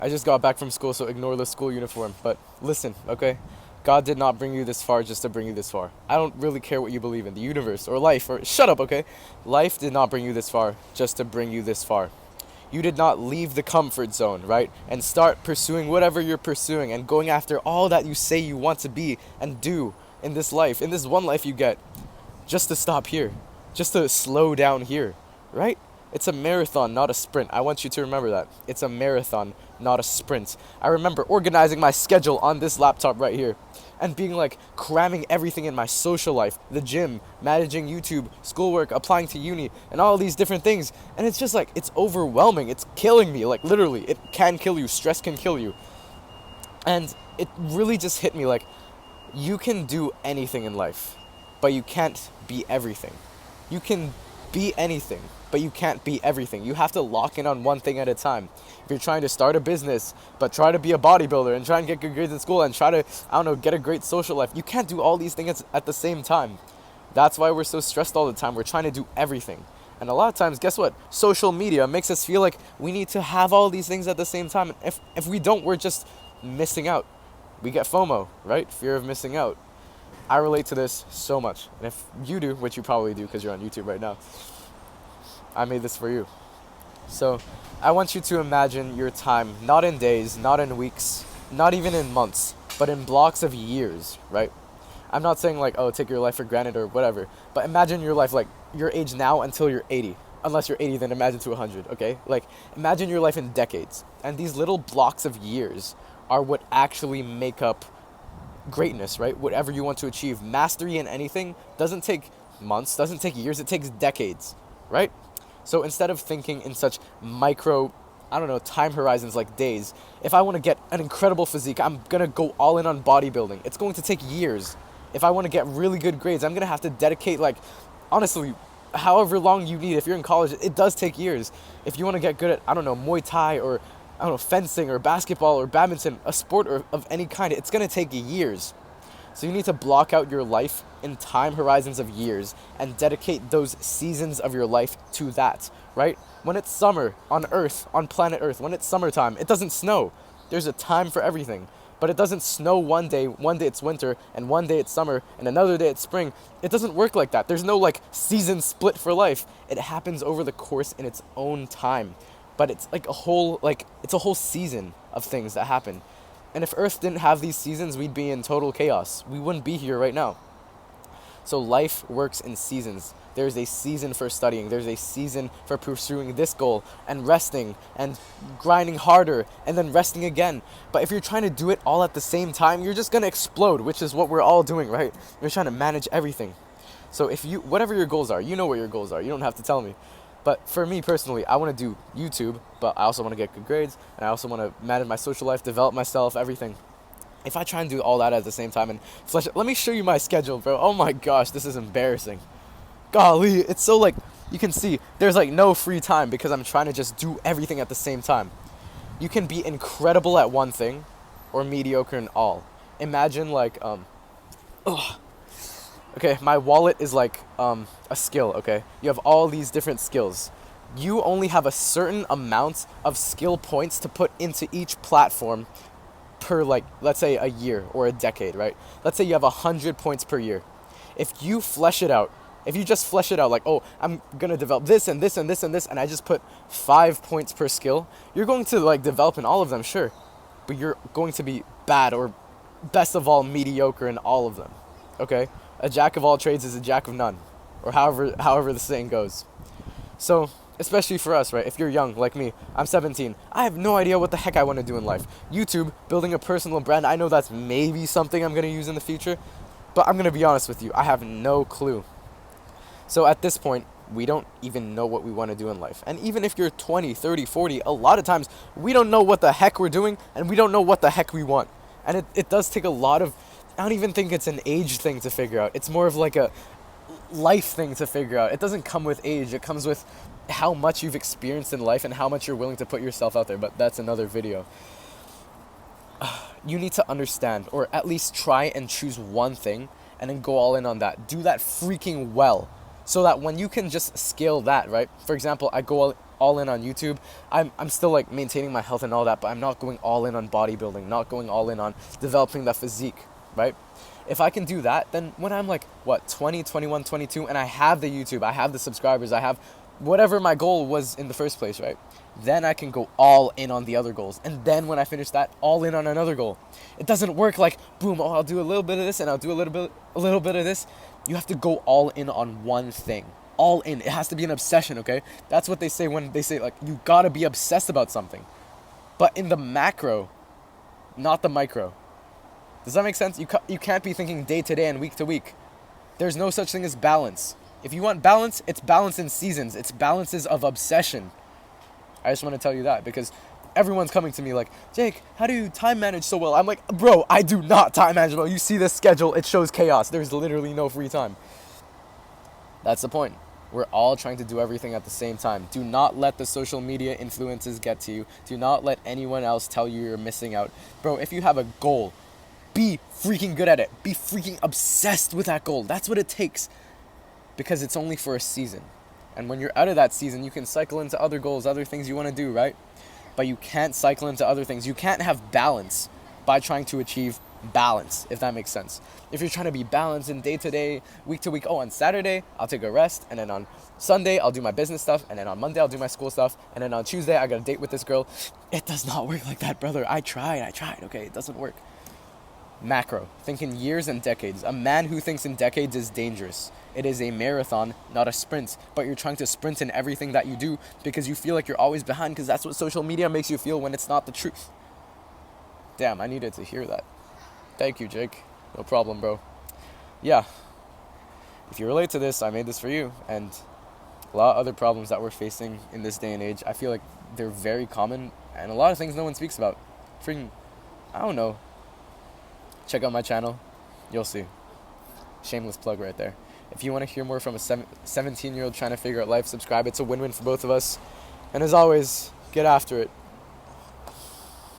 I just got back from school, so ignore the school uniform. But listen, okay? God did not bring you this far just to bring you this far. I don't really care what you believe in, the universe or life, or shut up, okay? Life did not bring you this far just to bring you this far. You did not leave the comfort zone, right? And start pursuing whatever you're pursuing and going after all that you say you want to be and do in this life, in this one life you get, just to stop here, just to slow down here, right? It's a marathon, not a sprint. I want you to remember that. It's a marathon, not a sprint. I remember organizing my schedule on this laptop right here and being like cramming everything in my social life, the gym, managing YouTube, schoolwork, applying to uni, and all these different things. And it's just like, it's overwhelming. It's killing me. Like, literally, it can kill you. Stress can kill you. And it really just hit me like, you can do anything in life, but you can't be everything. You can be anything, but you can't be everything. You have to lock in on one thing at a time. If you're trying to start a business, but try to be a bodybuilder and try and get good grades in school and try to, I don't know, get a great social life, you can't do all these things at the same time. That's why we're so stressed all the time. We're trying to do everything. And a lot of times, guess what? Social media makes us feel like we need to have all these things at the same time. And if we don't, we're just missing out. We get FOMO, right? Fear of missing out. I relate to this so much. And if you do, which you probably do because you're on YouTube right now, I made this for you. So I want you to imagine your time not in days, not in weeks, not even in months, but in blocks of years, right? I'm not saying like, oh, take your life for granted or whatever, but imagine your life like your age now until you're 80. Unless you're 80, then imagine to 100, okay? Like, imagine your life in decades. And these little blocks of years are what actually make up greatness, right? Whatever you want to achieve. Mastery in anything doesn't take months, doesn't take years, it takes decades, right? So instead of thinking in such micro, I don't know, time horizons like days, if I want to get an incredible physique, I'm going to go all in on bodybuilding. It's going to take years. If I want to get really good grades, I'm going to have to dedicate, like, honestly, however long you need. If you're in college, it does take years. If you want to get good at, I don't know, Muay Thai or, I don't know, fencing or basketball or badminton, a sport or of any kind, it's going to take years. So you need to block out your life in time horizons of years and dedicate those seasons of your life to that, right? When it's summer on Earth, on planet Earth, when it's summertime, it doesn't snow. There's a time for everything. But it doesn't snow one day it's winter, and one day it's summer, and another day it's spring. It doesn't work like that. There's no like season split for life. It happens over the course in its own time. But it's like it's a whole season of things that happen. And if Earth didn't have these seasons, we'd be in total chaos. We wouldn't be here right now. So life works in seasons. There's a season for studying. There's a season for pursuing this goal and resting and grinding harder and then resting again. But if you're trying to do it all at the same time, you're just going to explode, which is what we're all doing, right? You're trying to manage everything. So if you, whatever your goals are, you know what your goals are. You don't have to tell me. But for me personally, I want to do YouTube, but I also want to get good grades, and I also want to manage my social life, develop myself, everything. If I try and do all that at the same time and flesh it, let me show you my schedule, bro. Oh my gosh, this is embarrassing. Golly, it's so like, you can see, there's like no free time because I'm trying to just do everything at the same time. You can be incredible at one thing or mediocre in all. Imagine like, okay, my wallet is like a skill, okay? You have all these different skills. You only have a certain amount of skill points to put into each platform per, like, let's say a year or a decade, right? Let's say you have 100 points per year. If you flesh it out, if you just flesh it out like, oh, I'm gonna develop this and this and this and this, and I just put 5 points per skill, you're going to like develop in all of them, sure, but you're going to be bad or best of all mediocre in all of them, okay? A jack of all trades is a jack of none, or however the saying goes. So, especially for us, right? If you're young, like me, I'm 17. I have no idea what the heck I want to do in life. YouTube, building a personal brand, I know that's maybe something I'm going to use in the future, but I'm going to be honest with you, I have no clue. So at this point, we don't even know what we want to do in life. And even if you're 20, 30, 40, a lot of times, we don't know what the heck we're doing, and we don't know what the heck we want. And it does take a lot of, I don't even think it's an age thing to figure out. It's more of like a life thing to figure out. It doesn't come with age. It comes with how much you've experienced in life and how much you're willing to put yourself out there. But that's another video. You need to understand, or at least try and choose one thing and then go all in on that. Do that freaking well so that when you can just scale that, right? For example, I go all in on YouTube. I'm still like maintaining my health and all that, but I'm not going all in on bodybuilding, not going all in on developing that physique, right? If I can do that, then when I'm like, 20, 21, 22, and I have the YouTube, I have the subscribers, I have whatever my goal was in the first place, right? Then I can go all in on the other goals. And then when I finish that, all in on another goal. It doesn't work like, boom, I'll do a little bit of this and I'll do a little bit of this. You have to go all in on one thing. All in. It has to be an obsession, okay? That's what they say when they say, like, you gotta be obsessed about something. But in the macro, not the micro. Does that make sense? You can't be thinking day to day and week to week. There's no such thing as balance. If you want balance, it's balance in seasons. It's balances of obsession. I just want to tell you that because everyone's coming to me like, Jake, how do you time manage so well? I'm like, bro, I do not time manage well. You see this schedule, it shows chaos. There's literally no free time. That's the point. We're all trying to do everything at the same time. Do not let the social media influences get to you. Do not let anyone else tell you you're missing out. Bro, if you have a goal, be freaking good at it. Be freaking obsessed with that goal. That's what it takes. Because it's only for a season. And when you're out of that season, you can cycle into other goals, other things you want to do, right? But you can't cycle into other things. You can't have balance by trying to achieve balance, if that makes sense. If you're trying to be balanced in day to day, week to week, on Saturday, I'll take a rest, and then on Sunday, I'll do my business stuff, and then on Monday, I'll do my school stuff, and then on Tuesday, I got a date with this girl. It does not work like that, brother. I tried, okay? It doesn't work. Macro, think in years and decades. A man who thinks in decades is dangerous. It is a marathon, not a sprint. But you're trying to sprint in everything that you do because you feel like you're always behind because that's what social media makes you feel when it's not the truth. Damn, I needed to hear that. Thank you, Jake. No problem, bro. Yeah. If you relate to this, I made this for you. And a lot of other problems that we're facing in this day and age, I feel like they're very common. And a lot of things no one speaks about. Freaking, I don't know. Check out my channel. You'll see. Shameless plug right there. If you want to hear more from a 17-year-old trying to figure out life, subscribe. It's a win-win for both of us. And as always, get after it.